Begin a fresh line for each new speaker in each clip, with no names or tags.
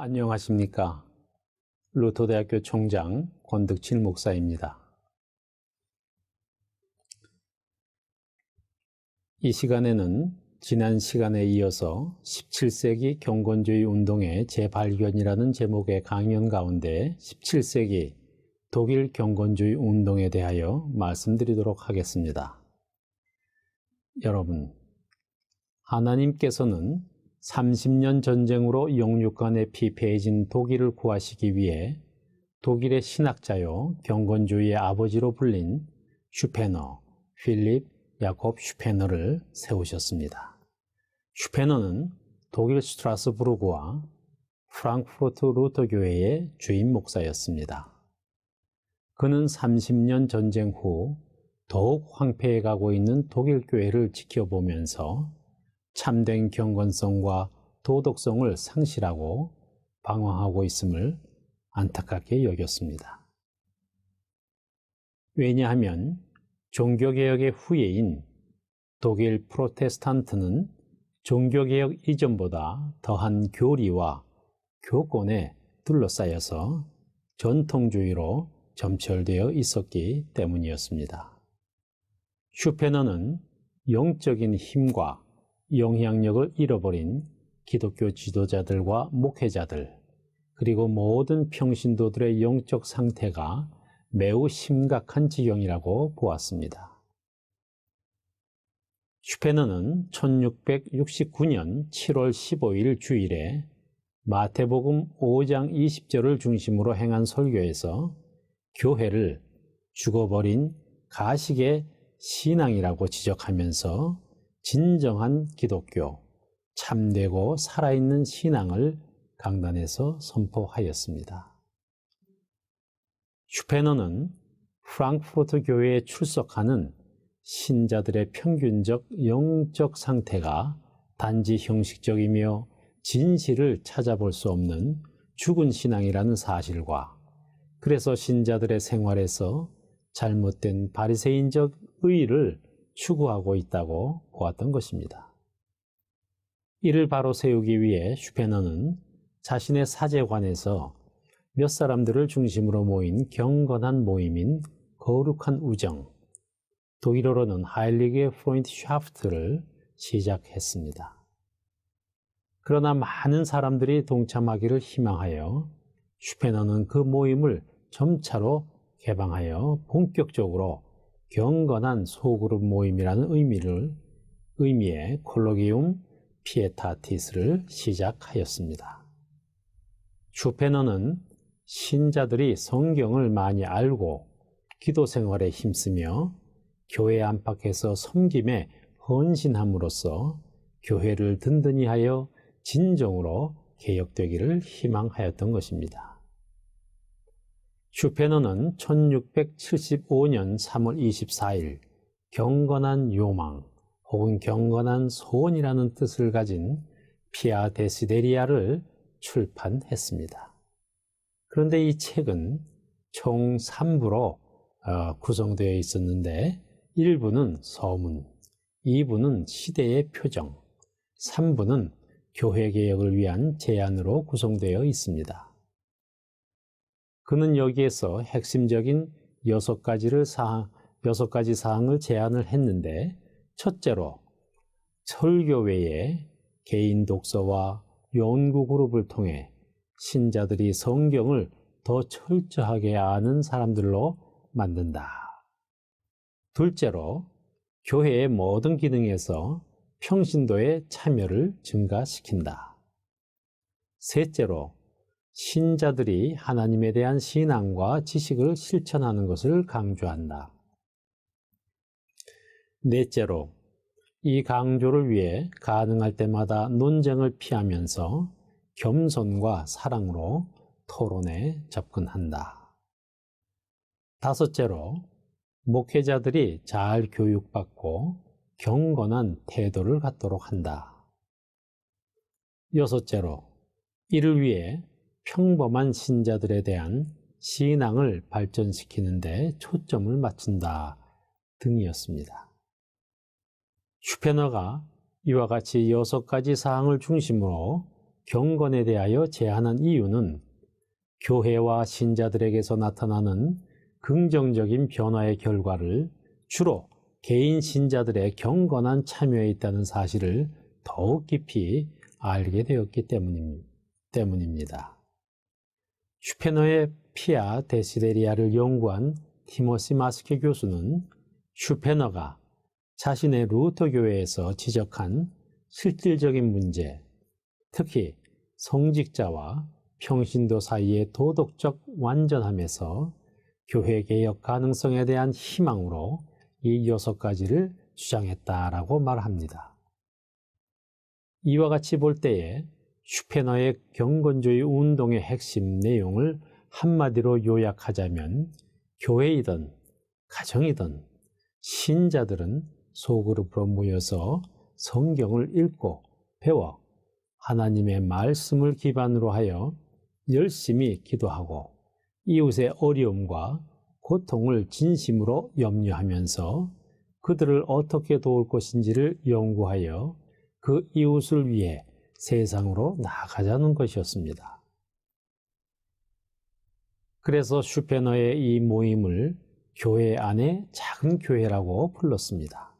안녕하십니까. 루터대학교 총장 권득칠 목사입니다. 이 시간에는 지난 시간에 이어서 17세기 경건주의 운동의 재발견이라는 제목의 강연 가운데 17세기 독일 경건주의 운동에 대하여 말씀드리도록 하겠습니다. 여러분, 하나님께서는 30년 전쟁으로 영육간에 피폐해진 독일을 구하시기 위해 독일의 신학자요 경건주의의 아버지로 불린 슈페너, 필립 야콥 슈페너를 세우셨습니다. 슈페너는 독일 스트라스부르크와 프랑크푸르트 루터교회의 주임 목사였습니다. 그는 30년 전쟁 후 더욱 황폐해 가고 있는 독일 교회를 지켜보면서 참된 경건성과 도덕성을 상실하고 방황하고 있음을 안타깝게 여겼습니다. 왜냐하면 종교개혁의 후예인 독일 프로테스탄트는 종교개혁 이전보다 더한 교리와 교권에 둘러싸여서 전통주의로 점철되어 있었기 때문이었습니다. 슈페너는 영적인 힘과 영향력을 잃어버린 기독교 지도자들과 목회자들, 그리고 모든 평신도들의 영적 상태가 매우 심각한 지경이라고 보았습니다. 슈페너는 1669년 7월 15일 주일에 마태복음 5장 20절을 중심으로 행한 설교에서 교회를 죽어버린 가식의 신앙이라고 지적하면서 진정한 기독교, 참되고 살아있는 신앙을 강단에서 선포하였습니다. 슈페너는 프랑크푸르트 교회에 출석하는 신자들의 평균적 영적 상태가 단지 형식적이며 진실을 찾아볼 수 없는 죽은 신앙이라는 사실과, 그래서 신자들의 생활에서 잘못된 바리새인적 의의를 추구하고 있다고 보았던 것입니다. 이를 바로 세우기 위해 슈페너는 자신의 사제관에서 몇 사람들을 중심으로 모인 경건한 모임인 거룩한 우정, 독일어로는 하일리게 프로인트샤프트를 시작했습니다. 그러나 많은 사람들이 동참하기를 희망하여 슈페너는 그 모임을 점차로 개방하여 본격적으로 경건한 소그룹 모임이라는 의미의 콜로기움 피에타티스를 시작하였습니다. 슈페너는 신자들이 성경을 많이 알고 기도 생활에 힘쓰며 교회 안팎에서 섬김에 헌신함으로써 교회를 든든히 하여 진정으로 개혁되기를 희망하였던 것입니다. 슈페너는 1675년 3월 24일 경건한 요망 혹은 경건한 소원이라는 뜻을 가진 피아 데시데리아를 출판했습니다. 그런데 이 책은 총 3부로 구성되어 있었는데 1부는 서문, 2부는 시대의 표정, 3부는 교회개혁을 위한 제안으로 구성되어 있습니다. 그는 여기에서 핵심적인 6가지 사항을 제안을 했는데, 첫째로 설교 외에 개인 독서와 연구 그룹을 통해 신자들이 성경을 더 철저하게 아는 사람들로 만든다. 둘째로 교회의 모든 기능에서 평신도의 참여를 증가시킨다. 셋째로 신자들이 하나님에 대한 신앙과 지식을 실천하는 것을 강조한다. 넷째로 이 강조를 위해 가능할 때마다 논쟁을 피하면서 겸손과 사랑으로 토론에 접근한다. 다섯째로 목회자들이 잘 교육받고 경건한 태도를 갖도록 한다. 여섯째로 이를 위해 평범한 신자들에 대한 신앙을 발전시키는 데 초점을 맞춘다 등이었습니다. 슈페너가 이와 같이 6가지 사항을 중심으로 경건에 대하여 제안한 이유는 교회와 신자들에게서 나타나는 긍정적인 변화의 결과를 주로 개인 신자들의 경건한 참여에 있다는 사실을 더욱 깊이 알게 되었기 때문입니다. 슈페너의 피아 데시데리아를 연구한 티모시 마스케 교수는 슈페너가 자신의 루터 교회에서 지적한 실질적인 문제, 특히 성직자와 평신도 사이의 도덕적 완전함에서 교회 개혁 가능성에 대한 희망으로 이 6가지를 주장했다라고 말합니다. 이와 같이 볼 때에 슈페너의 경건주의 운동의 핵심 내용을 한마디로 요약하자면 교회이든 가정이든 신자들은 소그룹으로 모여서 성경을 읽고 배워 하나님의 말씀을 기반으로 하여 열심히 기도하고 이웃의 어려움과 고통을 진심으로 염려하면서 그들을 어떻게 도울 것인지를 연구하여 그 이웃을 위해 세상으로 나아가자는 것이었습니다. 그래서 슈페너의 이 모임을 교회 안의 작은 교회라고 불렀습니다.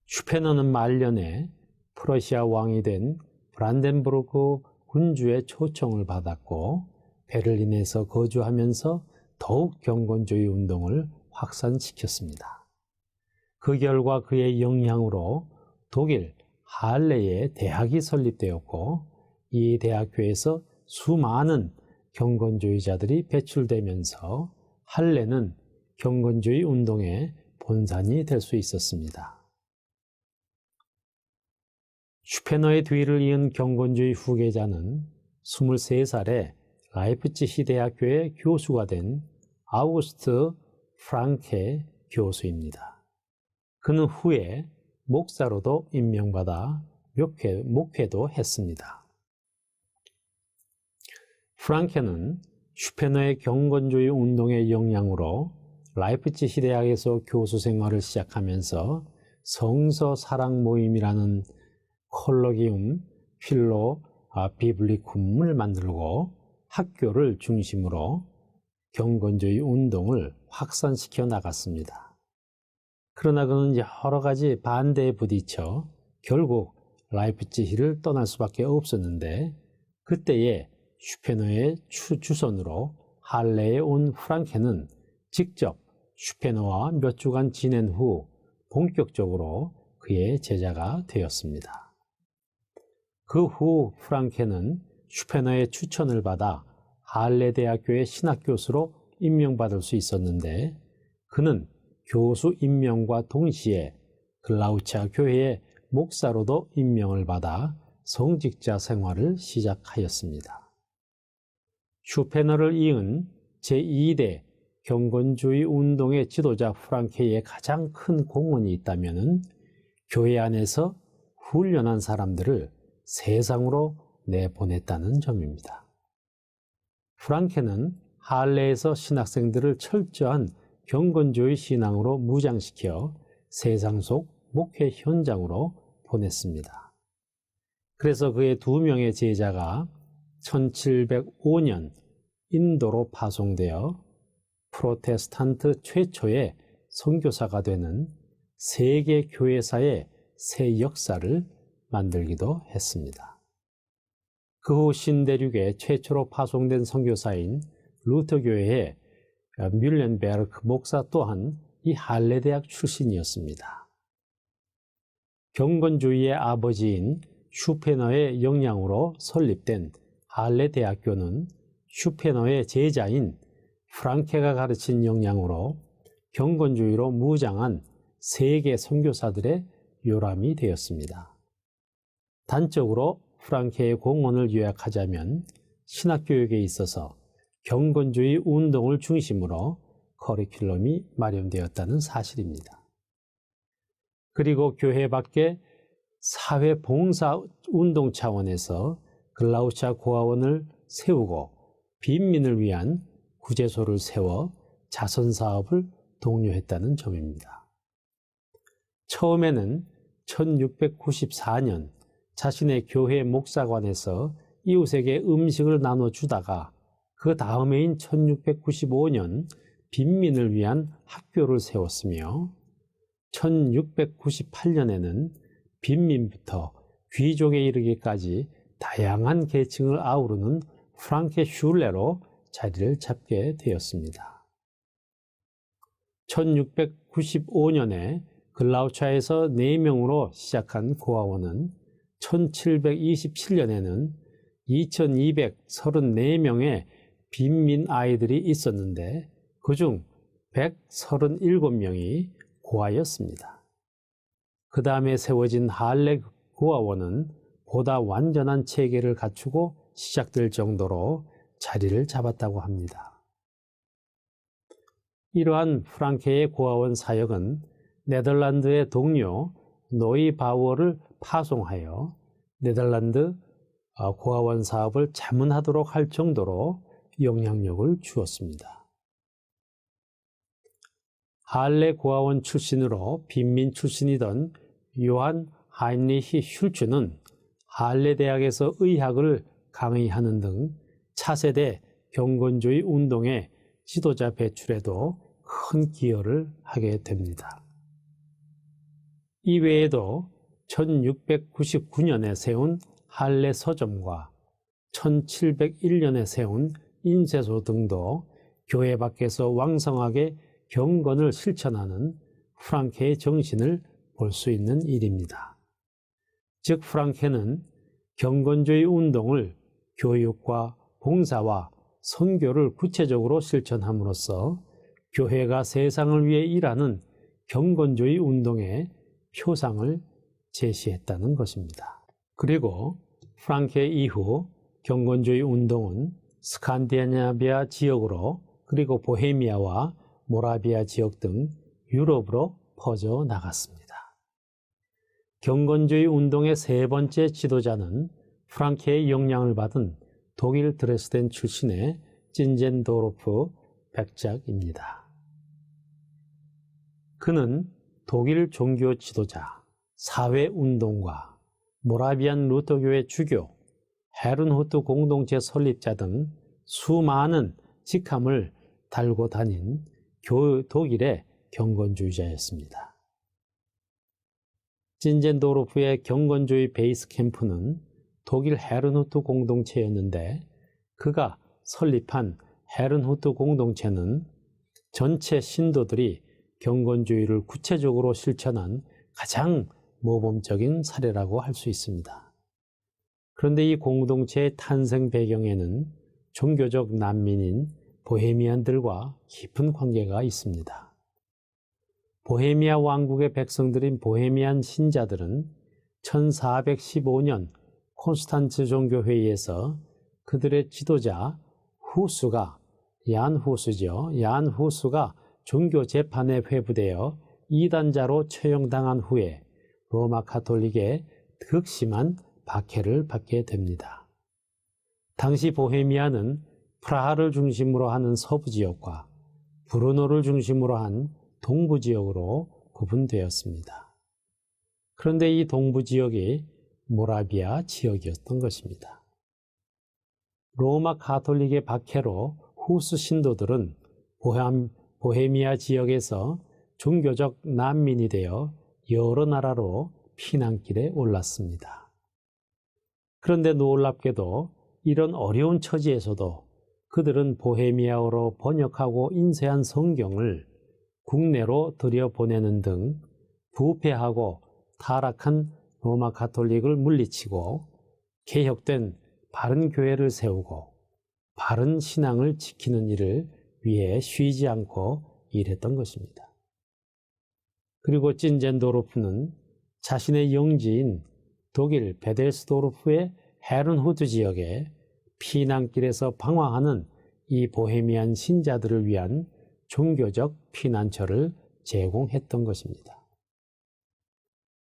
슈페너는 말년에 프러시아 왕이 된 브란덴부르크 군주의 초청을 받았고 베를린에서 거주하면서 더욱 경건주의 운동을 확산시켰습니다. 그 결과 그의 영향으로 독일 할레에 대학이 설립되었고 이 대학교에서 수많은 경건주의자들이 배출되면서 할레는 경건주의 운동의 본산이 될 수 있었습니다. 슈페너의 뒤를 이은 경건주의 후계자는 23살에 라이프치히 대학교의 교수가 된 아우구스트 프랑케 교수입니다. 그는 후에 목사로도 임명받아 목회도 했습니다. 프랑케는 슈페너의 경건주의 운동의 영향으로 라이프치히 대학에서 교수 생활을 시작하면서 성서 사랑 모임이라는 콜로기움 필로 비블리쿰을 만들고 학교를 중심으로 경건주의 운동을 확산시켜 나갔습니다. 그러나 그는 여러 가지 반대에 부딪혀 결국 라이프치히를 떠날 수밖에 없었는데 그때에 슈페너의 주선으로 할레에 온 프랑케는 직접 슈페너와 몇 주간 지낸 후 본격적으로 그의 제자가 되었습니다. 그 후 프랑케는 슈페너의 추천을 받아 할레 대학교의 신학교수로 임명받을 수 있었는데 그는 교수 임명과 동시에 글라우차 교회의 목사로도 임명을 받아 성직자 생활을 시작하였습니다. 슈페너를 이은 제2대 경건주의 운동의 지도자 프랑케의 가장 큰 공헌이 있다면 교회 안에서 훈련한 사람들을 세상으로 내보냈다는 점입니다. 프랑케는 할레에서 신학생들을 철저한 경건주의 신앙으로 무장시켜 세상 속 목회 현장으로 보냈습니다. 그래서 그의 2명의 제자가 1705년 인도로 파송되어 프로테스탄트 최초의 선교사가 되는 세계 교회사의 새 역사를 만들기도 했습니다. 그 후 신대륙에 최초로 파송된 선교사인 루터 교회의 뮬렌베르크 목사 또한 이 할레 대학 출신이었습니다. 경건주의의 아버지인 슈페너의 영향으로 설립된 할레 대학교는 슈페너의 제자인 프랑케가 가르친 영향으로 경건주의로 무장한 세계 선교사들의 요람이 되었습니다. 단적으로 프랑케의 공헌을 요약하자면 신학교육에 있어서 경건주의 운동을 중심으로 커리큘럼이 마련되었다는 사실입니다. 그리고 교회 밖에 사회봉사운동 차원에서 글라우차 고아원을 세우고 빈민을 위한 구제소를 세워 자선사업을 독려했다는 점입니다. 처음에는 1694년 자신의 교회 목사관에서 이웃에게 음식을 나눠주다가 그 다음해인 1695년 빈민을 위한 학교를 세웠으며 1698년에는 빈민부터 귀족에 이르기까지 다양한 계층을 아우르는 프랑케 슐레로 자리를 잡게 되었습니다. 1695년에 글라우차에서 4명으로 시작한 고아원은 1727년에는 2234명의 빈민 아이들이 있었는데 그중 137명이 고아였습니다. 그 다음에 세워진 할레 고아원은 보다 완전한 체계를 갖추고 시작될 정도로 자리를 잡았다고 합니다. 이러한 프랑케의 고아원 사역은 네덜란드의 동료 노이 바우어를 파송하여 네덜란드 고아원 사업을 자문하도록 할 정도로 영향력을 주었습니다. 할레 고아원 출신으로 빈민 출신이던 요한 하인리히 슐츠는 할레 대학에서 의학을 강의하는 등 차세대 경건주의 운동의 지도자 배출에도 큰 기여를 하게 됩니다. 이외에도 1699년에 세운 할레 서점과 1701년에 세운 인쇄소 등도 교회 밖에서 왕성하게 경건을 실천하는 프랑케의 정신을 볼 수 있는 일입니다. 즉 프랑케는 경건주의 운동을 교육과 봉사와 선교를 구체적으로 실천함으로써 교회가 세상을 위해 일하는 경건주의 운동의 표상을 제시했다는 것입니다. 그리고 프랑케 이후 경건주의 운동은 스칸디나비아 지역으로 그리고 보헤미아와 모라비아 지역 등 유럽으로 퍼져 나갔습니다. 경건주의 운동의 세 번째 지도자는 프랑케의 영향을 받은 독일 드레스덴 출신의 찐젠도르프 백작입니다. 그는 독일 종교 지도자, 사회운동가, 모라비안 루터교회 주교, 헤른후트 공동체 설립자 등 수많은 직함을 달고 다닌 독일의 경건주의자였습니다. 찐젠도르프의 경건주의 베이스 캠프는 독일 헤른후트 공동체였는데 그가 설립한 헤른후트 공동체는 전체 신도들이 경건주의를 구체적으로 실천한 가장 모범적인 사례라고 할 수 있습니다. 그런데 이 공동체의 탄생 배경에는 종교적 난민인 보헤미안들과 깊은 관계가 있습니다. 보헤미아 왕국의 백성들인 보헤미안 신자들은 1415년 콘스탄츠 종교회의에서 그들의 지도자 후수가 얀 후수가 종교 재판에 회부되어 이단자로 처형당한 후에 로마 가톨릭의 극심한 박해를 받게 됩니다. 당시 보헤미아는 프라하를 중심으로 하는 서부 지역과 브루노를 중심으로 한 동부 지역으로 구분되었습니다. 그런데 이 동부 지역이 모라비아 지역이었던 것입니다. 로마 가톨릭의 박해로 후스 신도들은 보헤미아 지역에서 종교적 난민이 되어 여러 나라로 피난길에 올랐습니다. 그런데 놀랍게도 이런 어려운 처지에서도 그들은 보헤미아어로 번역하고 인쇄한 성경을 국내로 들여보내는 등 부패하고 타락한 로마 가톨릭을 물리치고 개혁된 바른 교회를 세우고 바른 신앙을 지키는 일을 위해 쉬지 않고 일했던 것입니다. 그리고 찐젠도르프는 자신의 영지인 독일 베델스도르프의 헤른후트 지역에 피난길에서 방황하는 이 보헤미안 신자들을 위한 종교적 피난처를 제공했던 것입니다.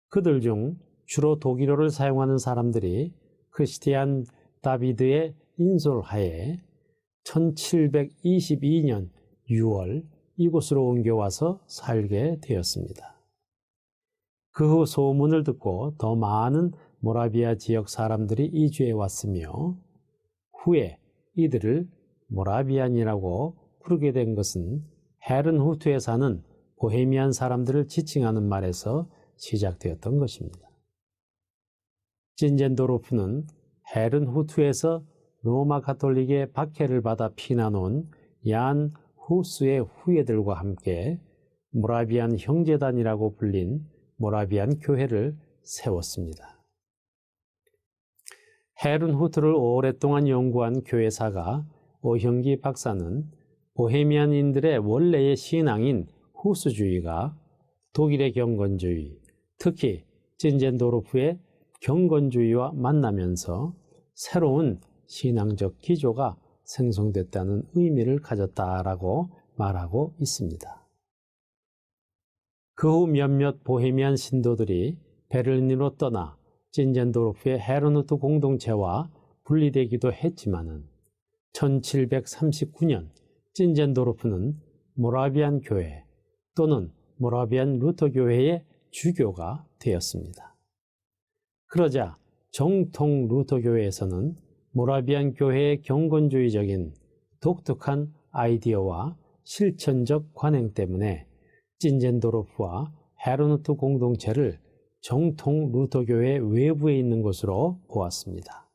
그들 중 주로 독일어를 사용하는 사람들이 크리스티안 다비드의 인솔하에 1722년 6월 이곳으로 옮겨와서 살게 되었습니다. 그 후 소문을 듣고 더 많은 모라비아 지역 사람들이 이주해 왔으며 후에 이들을 모라비안이라고 부르게 된 것은 헤른후트에 사는 보헤미안 사람들을 지칭하는 말에서 시작되었던 것입니다. 찐젠도르프는 헤른후트에서 로마 가톨릭의 박해를 받아 피난 온 얀 후스의 후예들과 함께 모라비안 형제단이라고 불린 모라비안 교회를 세웠습니다. 헤른후트를 오랫동안 연구한 교회사가 오형기 박사는 보헤미안인들의 원래의 신앙인 후스주의가 독일의 경건주의, 특히 찐젠도르프의 경건주의와 만나면서 새로운 신앙적 기조가 생성됐다는 의미를 가졌다라고 말하고 있습니다. 그 후 몇몇 보헤미안 신도들이 베를린으로 떠나 찐젠도르프의 헤른후트 공동체와 분리되기도 했지만은 1739년 찐젠도르프는 모라비안 교회 또는 모라비안 루터 교회의 주교가 되었습니다. 그러자 정통 루터 교회에서는 모라비안 교회의 경건주의적인 독특한 아이디어와 실천적 관행 때문에 찐젠도르프와 헤른후트 공동체를 정통 루터 교회 외부에 있는 것으로 보았습니다.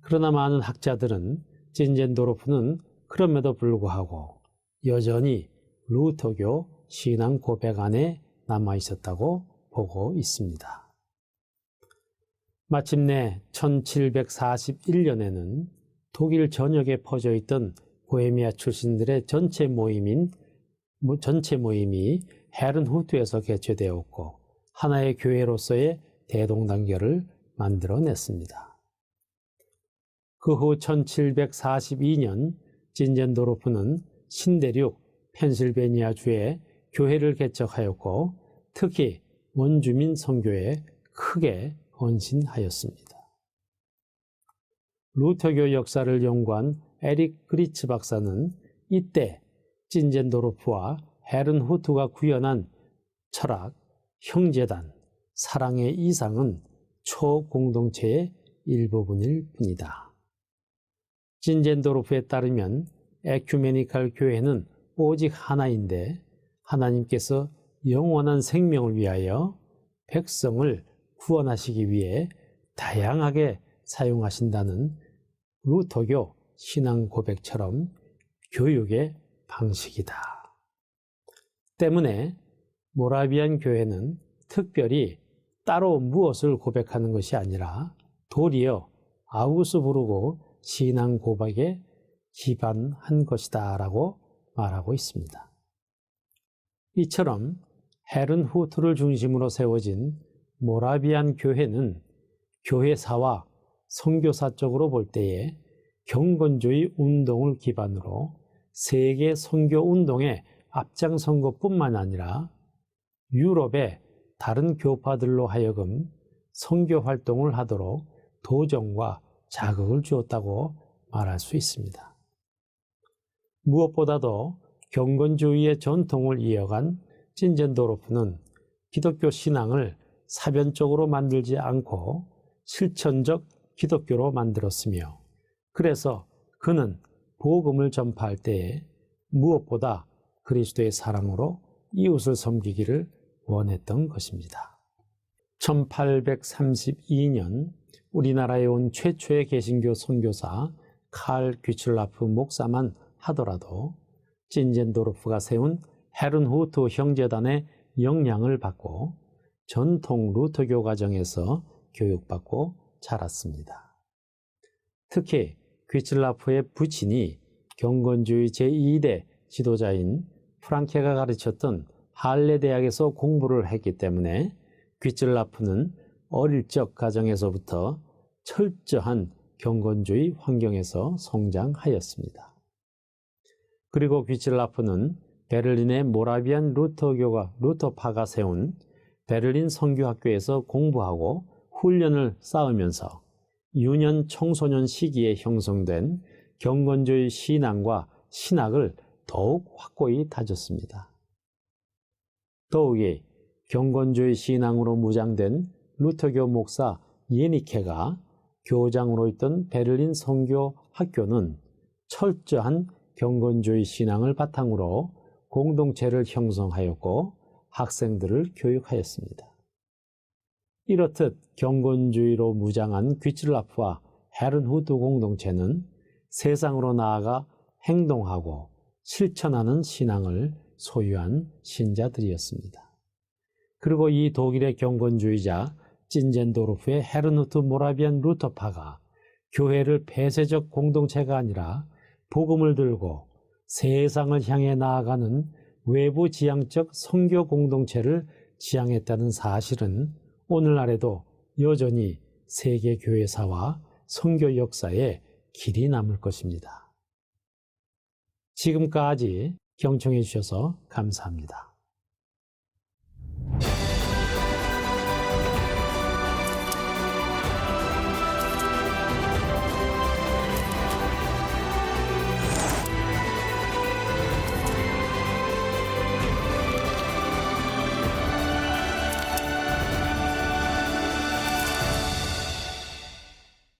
그러나 많은 학자들은 찐젠도르프는 그럼에도 불구하고 여전히 루터교 신앙 고백 안에 남아 있었다고 보고 있습니다. 마침내 1741년에는 독일 전역에 퍼져 있던 보헤미아 출신들의 전체 모임이 헤른후트에서 개최되었고 하나의 교회로서의 대동단결을 만들어냈습니다. 그 후 1742년 찐젠도르프는 신대륙 펜실베니아주에 교회를 개척하였고 특히 원주민 선교에 크게 헌신하였습니다. 루터교 역사를 연구한 에릭 그리츠 박사는 이때 찐젠도르프와 헤른후트가 구현한 철학, 형제단, 사랑의 이상은 초공동체의 일부분일 뿐이다. 찐젠도르프에 따르면 에큐메니칼 교회는 오직 하나인데 하나님께서 영원한 생명을 위하여 백성을 구원하시기 위해 다양하게 사용하신다는 루터교 신앙 고백처럼 교육의 방식이다. 때문에 모라비안 교회는 특별히 따로 무엇을 고백하는 것이 아니라 도리어 아우스부르고 신앙 고백에 기반한 것이다 라고 말하고 있습니다. 이처럼 헤른후트를 중심으로 세워진 모라비안 교회는 교회사와 선교사적으로 볼 때에 경건주의 운동을 기반으로 세계 선교 운동에 앞장선 것뿐만 아니라 유럽의 다른 교파들로 하여금 선교 활동을 하도록 도전과 자극을 주었다고 말할 수 있습니다. 무엇보다도 경건주의의 전통을 이어간 찐젠도르프는 기독교 신앙을 사변적으로 만들지 않고 실천적 기독교로 만들었으며 그래서 그는 복음을 전파할 때에 무엇보다 그리스도의 사랑으로 이웃을 섬기기를 원했던 것입니다. 1832년 우리나라에 온 최초의 개신교 선교사 칼 귀출라프 목사만 하더라도 찐젠도르프가 세운 헤른후트 형제단의 영향을 받고 전통 루터교 가정에서 교육받고 자랐습니다. 특히 귀출라프의 부친이 경건주의 제2대 지도자인 프랑케가 가르쳤던 할레 대학에서 공부를 했기 때문에 귀출라프는 어릴 적 가정에서부터 철저한 경건주의 환경에서 성장하였습니다. 그리고 귀출라프는 베를린의 모라비안 루터파가 세운 베를린 선교학교에서 공부하고 훈련을 쌓으면서 유년 청소년 시기에 형성된 경건주의 신앙과 신학을 더욱 확고히 다졌습니다. 더욱이 경건주의 신앙으로 무장된 루터교 목사 예니케가 교장으로 있던 베를린 선교 학교는 철저한 경건주의 신앙을 바탕으로 공동체를 형성하였고 학생들을 교육하였습니다. 이렇듯 경건주의로 무장한 귀츠라프와 헤른후트 공동체는 세상으로 나아가 행동하고 실천하는 신앙을 소유한 신자들이었습니다. 그리고 이 독일의 경건주의자 찐젠도르프의 헤른후트 모라비안 루터파가 교회를 폐쇄적 공동체가 아니라 복음을 들고 세상을 향해 나아가는 외부 지향적 선교 공동체를 지향했다는 사실은 오늘날에도 여전히 세계 교회사와 선교 역사에 길이 남을 것입니다. 지금까지 경청해 주셔서 감사합니다.